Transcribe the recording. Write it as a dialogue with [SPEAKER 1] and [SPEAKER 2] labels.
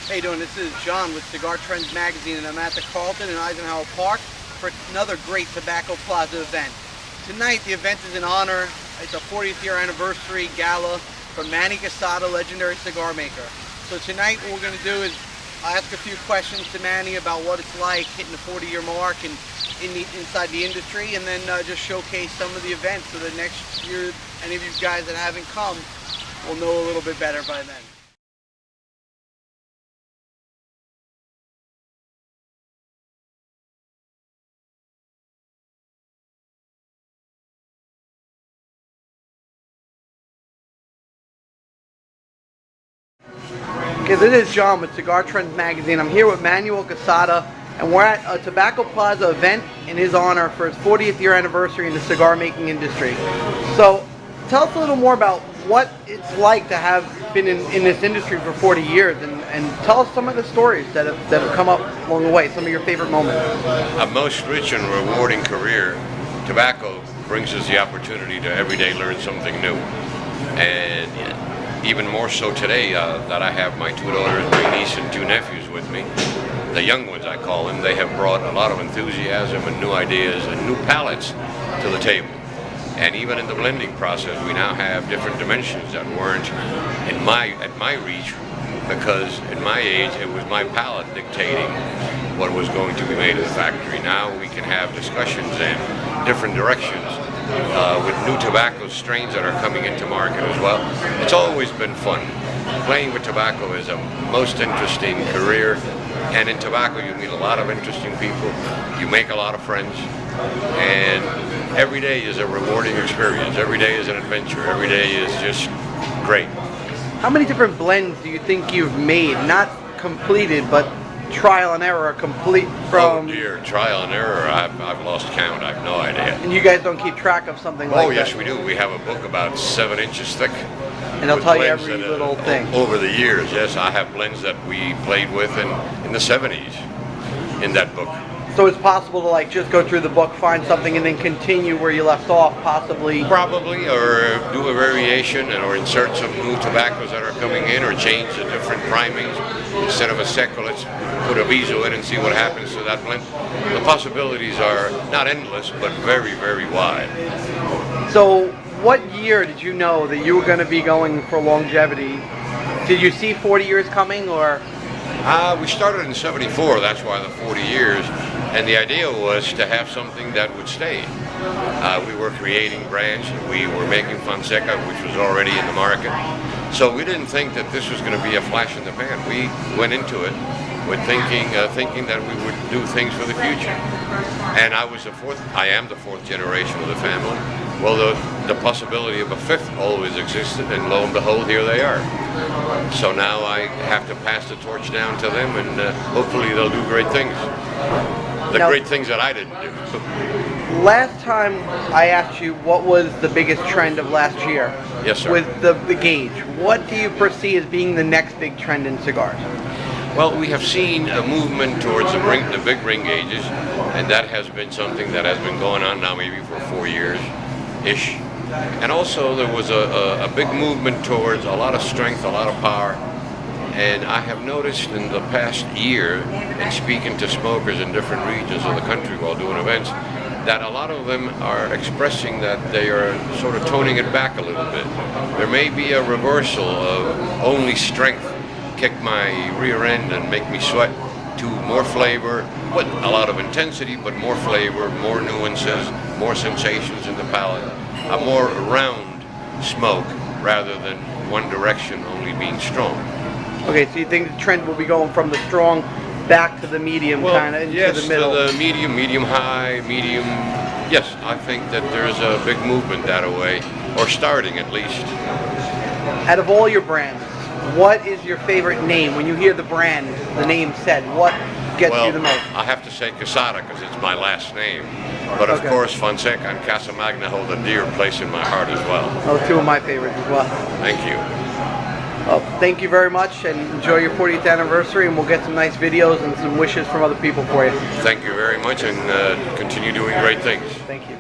[SPEAKER 1] How you doing? This is John with Cigar Trends Magazine, and I'm at the Carltun in Eisenhower Park for another great Tobacco Plaza event. Tonight, the event is in honor, it's a 40th year anniversary gala for Manny Quesada, legendary cigar maker. So tonight, what we're going to do is ask a few questions to Manny about what it's like hitting the 40-year mark and inside the industry, and then just showcase some of the events so that next year, any of you guys that haven't come will know a little bit better by then. Okay, this is John with Cigar Trends Magazine. I'm here with Manolo Quesada, and we're at a Tobacco Plaza event in his honor for his 40th year anniversary in the cigar making industry. So, tell us a little more about what it's like to have been in this industry for 40 years, and tell us some of the stories that have come up along the way, some of your favorite moments.
[SPEAKER 2] A most rich and rewarding career. Tobacco brings us the opportunity to every day learn something new. And even more so today that I have my two daughters, my niece, and two nephews with me. The young ones, I call them. They have brought a lot of enthusiasm and new ideas and new palettes to the table. And even in the blending process, we now have different dimensions that weren't at my reach, because at my age, it was my palate dictating what was going to be made at the factory. Now we can have discussions in different directions with new tobacco strains that are coming into market as well. It's always been fun. Playing with tobacco is a most interesting career, and in tobacco you meet a lot of interesting people, you make a lot of friends, and every day is a rewarding experience. Every day is an adventure. Every day is just great.
[SPEAKER 1] How many different blends do you think you've made? Not completed, but trial and error complete from...
[SPEAKER 2] Oh dear, trial and error, I've lost count. I have no idea.
[SPEAKER 1] And you guys don't keep track of something like that?
[SPEAKER 2] Oh yes, we do. We have a book about 7 inches thick.
[SPEAKER 1] And they'll tell you every little thing.
[SPEAKER 2] Over the years, yes, I have blends that we played with in the 70s in that book.
[SPEAKER 1] So it's possible to like just go through the book, find something, and then continue where you left off, possibly?
[SPEAKER 2] Probably, or do a variation, or insert some new tobaccos that are coming in, or change the different primings. Instead of a Seco, let's put a Viso in and see what happens to that blend. The possibilities are not endless, but very, very wide.
[SPEAKER 1] So what year did you know that you were going to be going for longevity? Did you see 40 years coming, or?
[SPEAKER 2] We started in '74, that's why the 40 years, and the idea was to have something that would stay. We were creating brands, we were making Fonseca, which was already in the market, so we didn't think that this was going to be a flash in the pan. We went into it with thinking that we would do things for the future. And I am the fourth generation of the family. Well, the possibility of a fifth always existed, and lo and behold, here they are. So now I have to pass the torch down to them, and hopefully they'll do great things. Great things that I didn't do.
[SPEAKER 1] Last time I asked you what was the biggest trend of last year.
[SPEAKER 2] Yes, sir.
[SPEAKER 1] With the gauge. What do you foresee as being the next big trend in cigars?
[SPEAKER 2] Well, we have seen a movement towards the big ring gauges, and that has been something that has been going on now maybe for 4 years-ish. And also there was a big movement towards a lot of strength, a lot of power. And I have noticed in the past year, in speaking to smokers in different regions of the country while doing events, that a lot of them are expressing that they are sort of toning it back a little bit. There may be a reversal of only strength, kick my rear end and make me sweat, to more flavor, with a lot of intensity, but more flavor, more nuances, more sensations in the palate, a more round smoke rather than one direction only being strong.
[SPEAKER 1] Okay, so you think the trend will be going from the strong back to the medium, kind of into the middle?
[SPEAKER 2] Yes, to the medium high, medium. Yes, I think that there's a big movement that way, or starting at least.
[SPEAKER 1] Out of all your brands, what is your favorite name? When you hear the brand, the name said, what gets you the most?
[SPEAKER 2] I have to say Quesada because it's my last name. But of course, Fonseca and Casa Magna hold a dear place in my heart as well.
[SPEAKER 1] Oh, two of my favorites as well.
[SPEAKER 2] Thank you.
[SPEAKER 1] Well, thank you very much, and enjoy your 40th anniversary, and we'll get some nice videos and some wishes from other people for you.
[SPEAKER 2] Thank you very much, and continue doing great things.
[SPEAKER 1] Thank you.